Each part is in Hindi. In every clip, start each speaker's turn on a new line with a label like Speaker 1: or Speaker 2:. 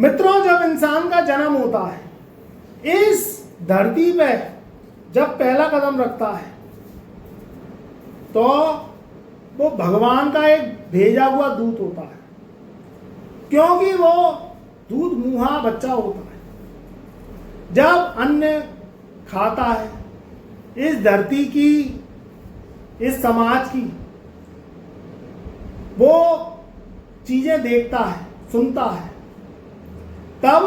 Speaker 1: मित्रों, जब इंसान का जन्म होता है, इस धरती पे जब पहला कदम रखता है, तो वो भगवान का एक भेजा हुआ दूत होता है, क्योंकि वो दूध मुहा बच्चा होता है। जब अन्न खाता है, इस धरती की, इस समाज की वो चीजें देखता है, सुनता है, तब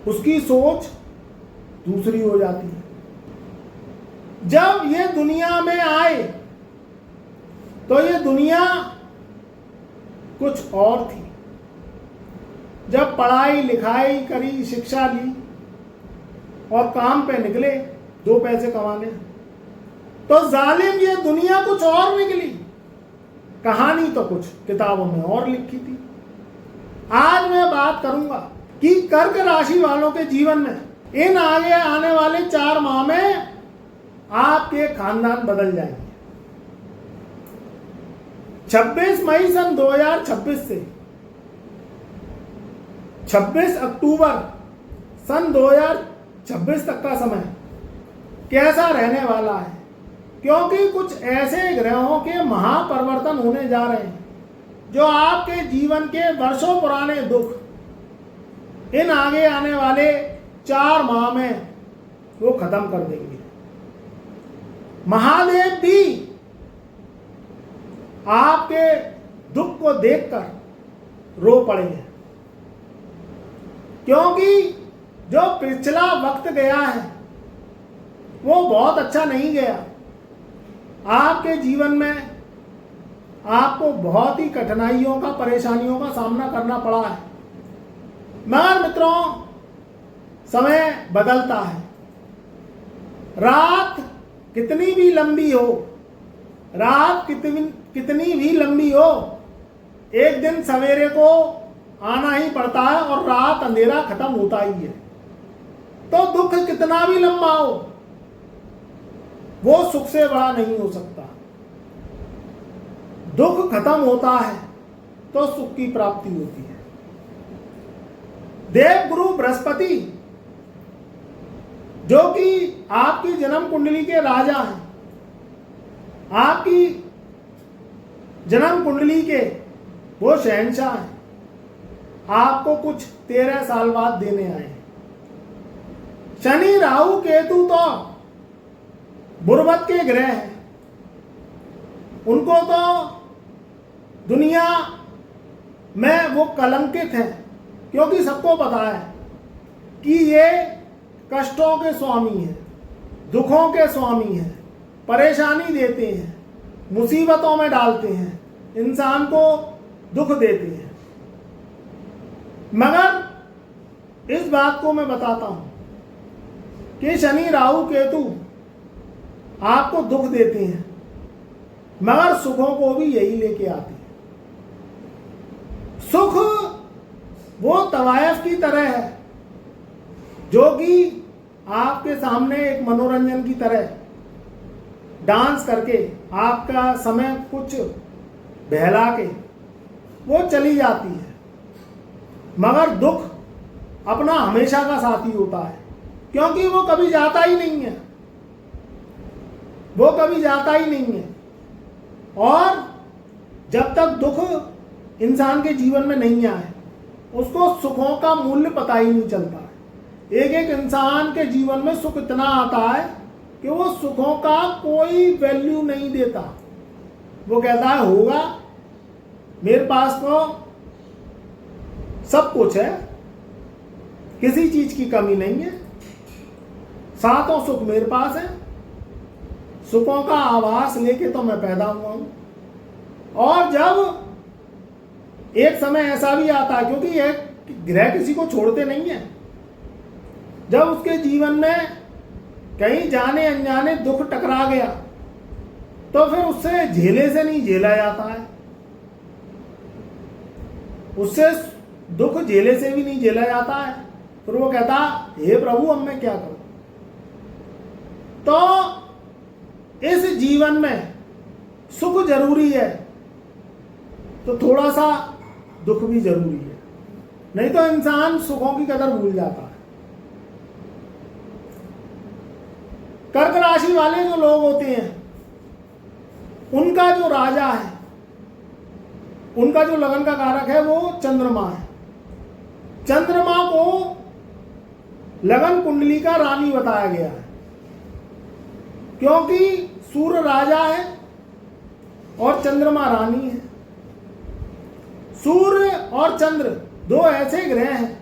Speaker 1: उसकी सोच दूसरी हो जाती है। जब ये दुनिया में आए तो ये दुनिया कुछ और थी। जब पढ़ाई लिखाई करी, शिक्षा ली और काम पे निकले 2 पैसे कमाने, तो जालिम ये दुनिया कुछ और निकली। कहानी तो कुछ किताबों में और लिखी थी। आज मैं बात करूंगा कि कर्क राशि वालों के जीवन में इन आगे आने वाले 4 माह में आपके खानदान बदल जाएंगे। 26 मई सन 2026 से 26 अक्टूबर सन 2026 तक का समय कैसा रहने वाला है, क्योंकि कुछ ऐसे ग्रहों के महापरिवर्तन होने जा रहे हैं जो आपके जीवन के वर्षों पुराने दुख इन आगे आने वाले 4 माह में वो खत्म कर देंगे। महादेव भी आपके दुख को देखकर रो पड़े हैं, क्योंकि जो पिछला वक्त गया है वो बहुत अच्छा नहीं गया। आपके जीवन में आपको बहुत ही कठिनाइयों का, परेशानियों का सामना करना पड़ा है। मगर मित्रों, समय बदलता है। रात कितनी भी लंबी हो, रात कितनी भी लंबी हो, एक दिन सवेरे को आना ही पड़ता है और रात अंधेरा खत्म होता ही है। तो दुख कितना भी लंबा हो, वो सुख से बड़ा नहीं हो सकता। दुख खत्म होता है तो सुख की प्राप्ति होती है। देवगुरु बृहस्पति, जो कि आपकी जन्म कुंडली के राजा हैं, आपकी जन्म कुंडली के वो शहंशाह हैं, आपको कुछ 13 साल बाद देने आए हैं। शनि राहु केतु तो बुर्बत के ग्रह हैं, उनको तो दुनिया में वो कलंकित है, क्योंकि सबको पता है कि ये कष्टों के स्वामी हैं, दुखों के स्वामी हैं, परेशानी देते हैं, मुसीबतों में डालते हैं, इंसान को दुख देते हैं। मगर इस बात को मैं बताता हूं कि शनि राहु केतु आपको दुख देते हैं, मगर सुखों को भी यही लेके आते हैं। सुख वो तवायफ की तरह है, जो कि आपके सामने एक मनोरंजन की तरह डांस करके आपका समय कुछ बहला के वो चली जाती है। मगर दुख अपना हमेशा का साथी होता है, क्योंकि वो कभी जाता ही नहीं है, वो कभी जाता ही नहीं है। और जब तक दुख इंसान के जीवन में नहीं आए, उसको सुखों का मूल्य पता ही नहीं चलता है। एक एक इंसान के जीवन में सुख इतना आता है कि वो सुखों का कोई वैल्यू नहीं देता। वो कहता है होगा, मेरे पास तो सब कुछ है, किसी चीज की कमी नहीं है, सातों सुख मेरे पास है, सुखों का आभास लेके तो मैं पैदा हुआ हूं। और जब एक समय ऐसा भी आता है, क्योंकि एक ग्रह किसी को छोड़ते नहीं है, जब उसके जीवन में कहीं जाने अनजाने दुख टकरा गया, तो फिर उससे झेले से नहीं झेला जाता है, उससे दुख झेले से भी नहीं झेला जाता है। फिर वो कहता, हे प्रभु अब मैं क्या करूं। तो इस जीवन में सुख जरूरी है, तो थोड़ा सा दुख भी जरूरी है। नहीं तो इंसान सुखों की कदर भूल जाता है। कर्क राशि वाले जो लोग होते हैं, उनका जो राजा है, उनका जो लगन का कारक है वो चंद्रमा है। चंद्रमा को लगन कुंडली का रानी बताया गया है, क्योंकि सूर्य राजा है और चंद्रमा रानी है। सूर्य और चंद्र दो ऐसे ग्रह हैं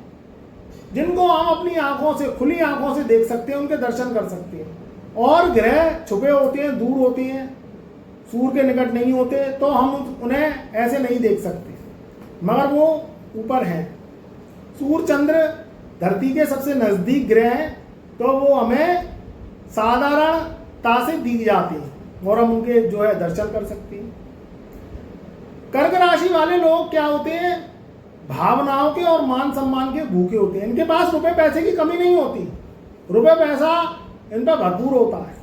Speaker 1: जिनको हम अपनी आंखों से, खुली आंखों से देख सकते हैं, उनके दर्शन कर सकते हैं। और ग्रह छुपे होते हैं, दूर होते हैं, सूर्य के निकट नहीं होते, तो हम उन्हें ऐसे नहीं देख सकते, मगर वो ऊपर हैं। सूर्य चंद्र धरती के सबसे नजदीक ग्रह हैं, तो वो हमें साधारणता से दिख जाते हैं और हम उनके जो है दर्शन कर सकते हैं। कर्क राशि वाले लोग क्या होते हैं, भावनाओं के और मान सम्मान के भूखे होते हैं। इनके पास रुपए पैसे की कमी नहीं होती, रुपए पैसा इन पर भरपूर होता है,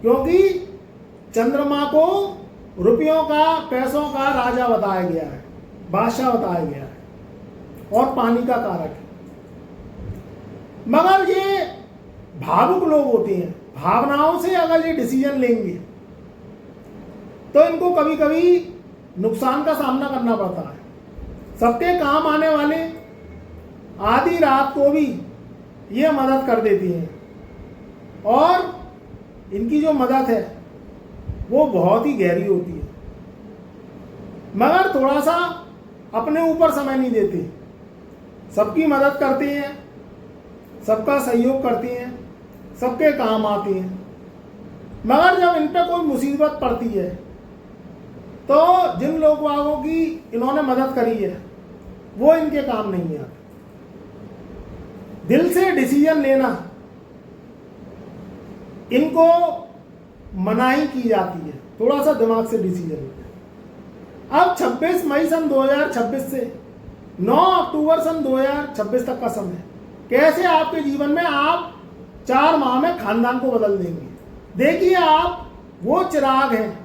Speaker 1: क्योंकि चंद्रमा को रुपयों का, पैसों का राजा बताया गया है, बादशाह बताया गया है और पानी का कारक है। मगर ये भावुक लोग होते हैं, भावनाओं से अगर ये डिसीजन लेंगे तो इनको कभी कभी नुकसान का सामना करना पड़ता है। सबके काम आने वाले आधी रात को भी ये मदद कर देती हैं और इनकी जो मदद है वो बहुत ही गहरी होती है, मगर थोड़ा सा अपने ऊपर समय नहीं देते। सबकी मदद करते हैं, सबका सहयोग करते हैं, सबके काम आते हैं, मगर जब इन पर कोई मुसीबत पड़ती है तो जिन लोगों की इन्होंने मदद करी है वो इनके काम नहीं आते। दिल से डिसीजन लेना इनको मनाही की जाती है, थोड़ा सा दिमाग से डिसीजन लेना। अब 26 मई सन 2026 से 9 अक्टूबर सन 2026 तक का समय कैसे आपके जीवन में आप 4 माह में खानदान को बदल देंगे। देखिए, आप वो चिराग हैं,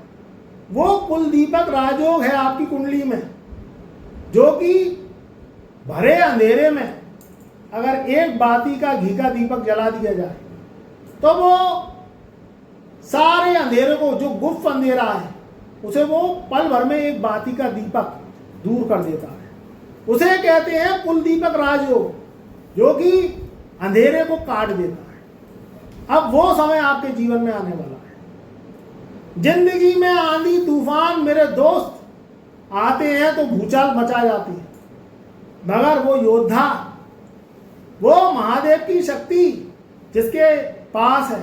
Speaker 1: वो कुल दीपक राजयोग है आपकी कुंडली में, जो कि भरे अंधेरे में अगर एक बाती का घी का दीपक जला दिया जाए तो वो सारे अंधेरे को, जो गुप्त अंधेरा है, उसे वो पल भर में एक बाती का दीपक दूर कर देता है। उसे कहते हैं कुल दीपक राजयोग, जो कि अंधेरे को काट देता है। अब वो समय आपके जीवन में आने वाला है। जिंदगी में आंधी तूफान मेरे दोस्त आते हैं तो भूचाल मचा जाती है, मगर वो योद्धा, वो महादेव की शक्ति जिसके पास है,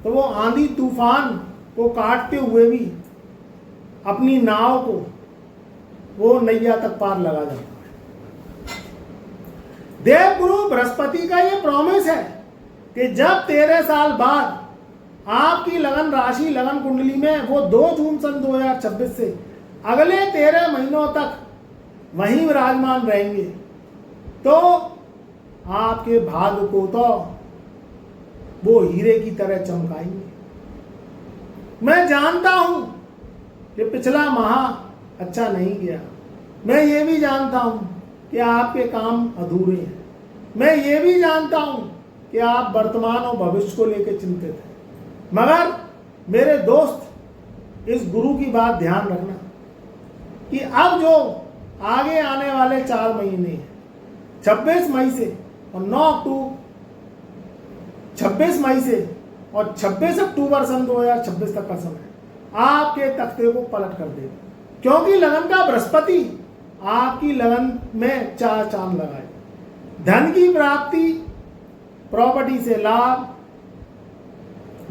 Speaker 1: तो वो आंधी तूफान को काटते हुए भी अपनी नाव को वो नैया तक पार लगा जाता है। देवगुरु बृहस्पति का ये प्रॉमिस है कि जब 13 साल बाद आपकी लगन राशि, लगन कुंडली में वो 2 जून सन 2026 से अगले 13 महीनों तक वहीं विराजमान रहेंगे, तो आपके भाग्य को तो वो हीरे की तरह चमकाएंगे। मैं जानता हूं कि पिछला माह अच्छा नहीं गया, मैं ये भी जानता हूं कि आपके काम अधूरे हैं, मैं ये भी जानता हूं कि आप वर्तमान और भविष्य को लेकर चिंतित हैं, मगर मेरे दोस्त इस गुरु की बात ध्यान रखना कि अब जो आगे आने वाले 4 महीने हैं, 26 मई से और 26 मई से और 26 अक्टूबर सन 2026 तक का समय आपके तख्ते को पलट कर देगा, क्योंकि लगन का बृहस्पति आपकी लगन में 4 चांद लगाए। धन की प्राप्ति, प्रॉपर्टी से लाभ,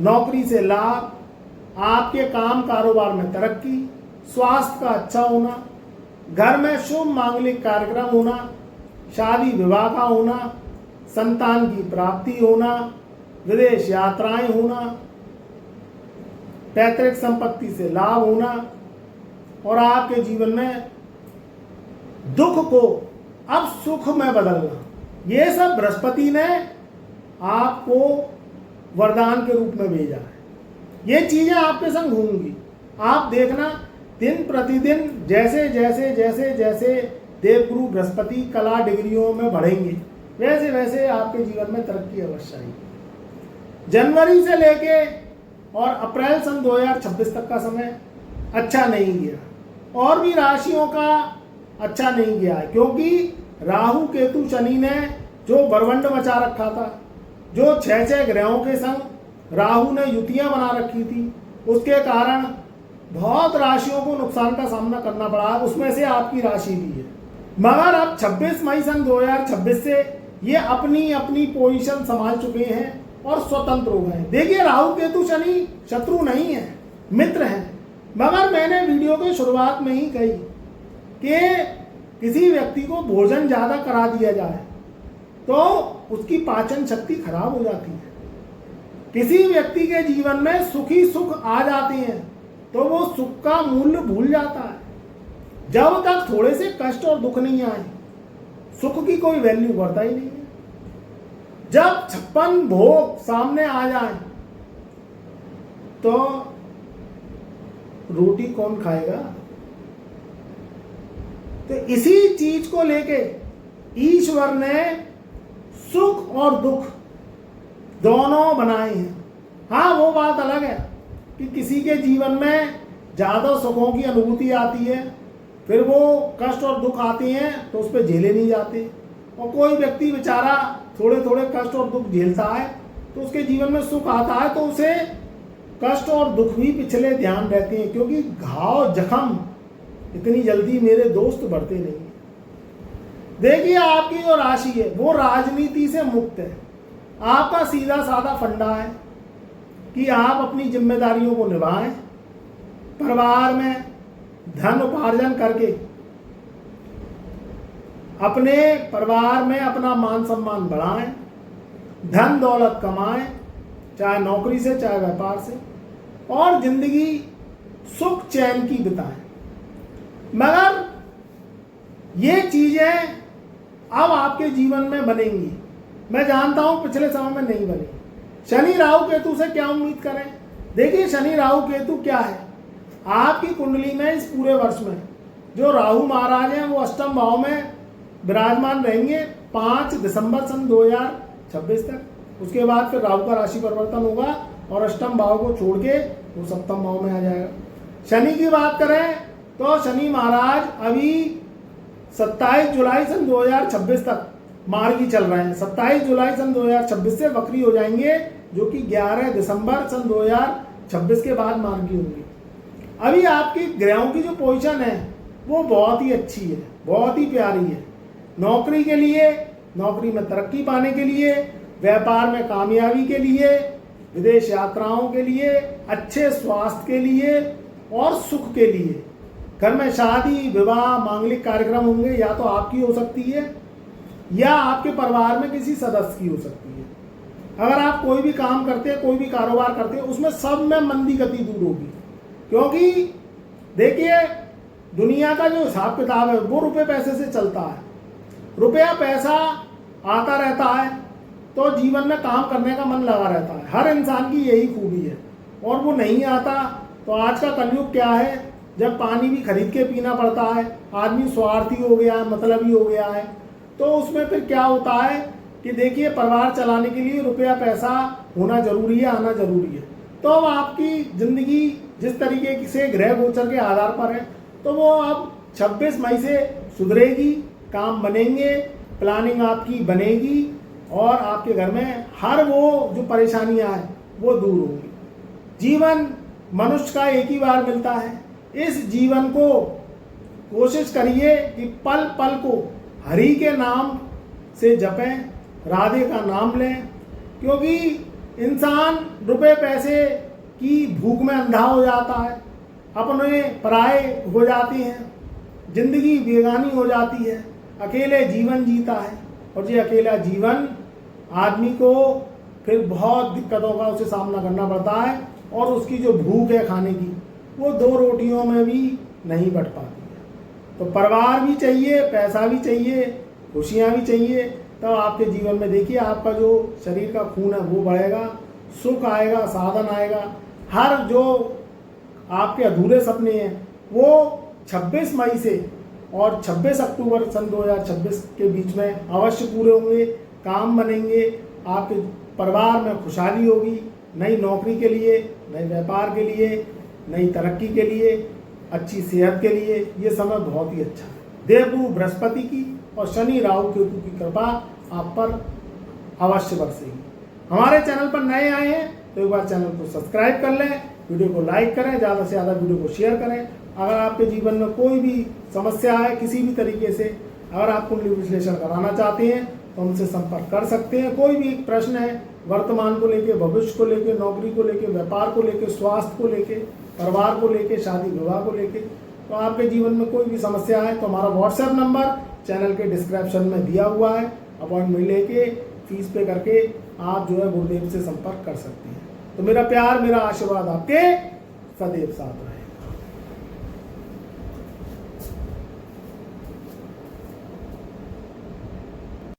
Speaker 1: नौकरी से लाभ, आपके काम कारोबार में तरक्की, स्वास्थ्य का अच्छा होना, घर में शुभ मांगलिक कार्यक्रम होना, शादी विवाह का होना, संतान की प्राप्ति होना, विदेश यात्राएं होना, पैतृक संपत्ति से लाभ होना और आपके जीवन में दुख को अब सुख में बदलना, ये सब बृहस्पति ने आपको वरदान के रूप में भेजा है। ये चीजें आपके संग होंगी, आप देखना दिन प्रतिदिन जैसे जैसे जैसे जैसे देवगुरु बृहस्पति कला डिग्रियों में बढ़ेंगे, वैसे वैसे आपके जीवन में तरक्की अवश्य आएगी। जनवरी से लेके और अप्रैल सन 2026 तक का समय अच्छा नहीं गया और भी राशियों का अच्छा नहीं गया है, क्योंकि राहु केतु शनि ने जो बरवंड मचा रखा था, जो 6 ग्रहों के संग राहु ने युतियां बना रखी थी, उसके कारण बहुत राशियों को नुकसान का सामना करना पड़ा। उसमें से आपकी राशि भी है। मगर अब 26 मई सन 2026 से ये अपनी अपनी पोजीशन संभाल चुके हैं और स्वतंत्र हो गए। देखिए, राहु केतु शनि शत्रु नहीं है, मित्र हैं। मगर मैंने वीडियो की शुरुआत में ही कही कि किसी व्यक्ति को भोजन ज़्यादा करा दिया जाए तो उसकी पाचन शक्ति खराब हो जाती है। किसी व्यक्ति के जीवन में सुखी सुख आ जाते हैं तो वो सुख का मूल्य भूल जाता है। जब तक थोड़े से कष्ट और दुख नहीं आए, सुख की कोई वैल्यू बढ़ता ही नहीं है। जब 56 भोग सामने आ जाए तो रोटी कौन खाएगा? तो इसी चीज को लेके ईश्वर ने सुख और दुख दोनों बनाए हैं। हाँ, वो बात अलग है कि किसी के जीवन में ज्यादा सुखों की अनुभूति आती है, फिर वो कष्ट और दुख आते हैं तो उस पर झेले नहीं जाते, और कोई व्यक्ति बेचारा थोड़े थोड़े कष्ट और दुख झेलता है तो उसके जीवन में सुख आता है तो उसे कष्ट और दुख भी पिछले ध्यान रहते हैं, क्योंकि घाव जख्म इतनी जल्दी मेरे दोस्त बढ़ते नहीं है। देखिए, आपकी जो राशि है वो राजनीति से मुक्त है। आपका सीधा साधा फंडा है कि आप अपनी जिम्मेदारियों को निभाएं, परिवार में धन उपार्जन करके अपने परिवार में अपना मान सम्मान बढ़ाएं, धन दौलत कमाएं, चाहे नौकरी से चाहे व्यापार से, और जिंदगी सुख चैन की बिताएं। मगर ये चीजें अब आपके जीवन में बनेंगी। मैं जानता हूं पिछले समय में नहीं बनी। शनि राहु केतु से क्या उम्मीद करें? देखिए, शनि राहु केतु क्या है? आपकी कुंडली में इस पूरे वर्ष में जो राहु महाराज हैं वो अष्टम भाव में विराजमान रहेंगे 5 दिसंबर सन 2026 तक। उसके बाद फिर राहु का राशि परिवर्तन होगा और अष्टम भाव को छोड़ के वो सप्तम भाव में आ जाएगा। शनि की बात करें तो शनि महाराज अभी 27 जुलाई सन 2026 तक मार्गी चल रहे हैं। 27 जुलाई सन 2026 से वक्री हो जाएंगे, जो कि 11 दिसंबर सन 2026 के बाद मार्गी होंगी। अभी आपकी ग्रहों की जो पोजीशन है वो बहुत ही अच्छी है, बहुत ही प्यारी है। नौकरी के लिए, नौकरी में तरक्की पाने के लिए, व्यापार में कामयाबी के लिए, विदेश यात्राओं के लिए, अच्छे स्वास्थ्य के लिए और सुख के लिए। घर में शादी विवाह मांगलिक कार्यक्रम होंगे, या तो आपकी हो सकती है या आपके परिवार में किसी सदस्य की हो सकती है। अगर आप कोई भी काम करते हैं, कोई भी कारोबार करते हैं, उसमें सब में मंदी गति दूर होगी। क्योंकि देखिए, दुनिया का जो हिसाब किताब है वो रुपए पैसे से चलता है। रुपया पैसा आता रहता है तो जीवन में काम करने का मन लगा रहता है। हर इंसान की यही खूबी है। और वो नहीं आता तो आज का कलयुग क्या है, जब पानी भी खरीद के पीना पड़ता है, आदमी स्वार्थी हो गया है, मतलबी हो गया है, तो उसमें फिर क्या होता है कि देखिए, परिवार चलाने के लिए रुपया पैसा होना जरूरी है, आना जरूरी है। तो अब आपकी जिंदगी जिस तरीके से ग्रह गोचर के आधार पर है, तो वो अब 26 मई से सुधरेगी, काम बनेंगे, प्लानिंग आपकी बनेगी और आपके घर में हर वो जो परेशानियां हैं वो दूर होंगी। जीवन मनुष्य का एक ही बार मिलता है। इस जीवन को कोशिश करिए कि पल पल को हरि के नाम से जपें, राधे का नाम लें, क्योंकि इंसान रुपए पैसे की भूख में अंधा हो जाता है, अपने पराये हो जाती हैं, जिंदगी बेगानी हो जाती है, अकेले जीवन जीता है। और ये अकेला जीवन आदमी को फिर बहुत दिक्कतों का उसे सामना करना पड़ता है, और उसकी जो भूख है खाने की वो 2 रोटियों में भी नहीं बढ़ पाती है। तो परिवार भी चाहिए, पैसा भी चाहिए, खुशियाँ भी चाहिए, तब आपके जीवन में देखिए आपका जो शरीर का खून है वो बढ़ेगा, सुख आएगा, साधन आएगा। हर जो आपके अधूरे सपने हैं वो 26 मई से और 26 अक्टूबर सन 2026 के बीच में अवश्य पूरे होंगे। काम बनेंगे, आपके परिवार में खुशहाली होगी, नई नौकरी के लिए, नए व्यापार के लिए, नई तरक्की के लिए, अच्छी सेहत के लिए ये समय बहुत ही अच्छा है। देवगुरु बृहस्पति की और शनि राहु केतु की कृपा आप पर अवश्य बरसेगी। हमारे चैनल पर नए आए हैं तो एक बार चैनल को सब्सक्राइब कर लें, वीडियो को लाइक करें, ज़्यादा से ज़्यादा वीडियो को शेयर करें। अगर आपके जीवन में कोई भी समस्या है किसी भी तरीके से, अगर आप कुंडली विश्लेषण कराना चाहते हैं तो हमसे संपर्क कर सकते हैं। कोई भी एक प्रश्न है वर्तमान को लेके, भविष्य को लेके, नौकरी को लेके, व्यापार को लेके, स्वास्थ्य को लेके, परिवार को लेके, शादी विवाह को लेके, तो आपके जीवन में कोई भी समस्या है तो हमारा व्हाट्सएप नंबर चैनल के डिस्क्रिप्शन में दिया हुआ है। अपॉइंटमेंट लेके फीस पे करके आप जो है गुरुदेव से संपर्क कर सकते हैं। तो मेरा प्यार, मेरा आशीर्वाद आपके सदैव साथ रहे।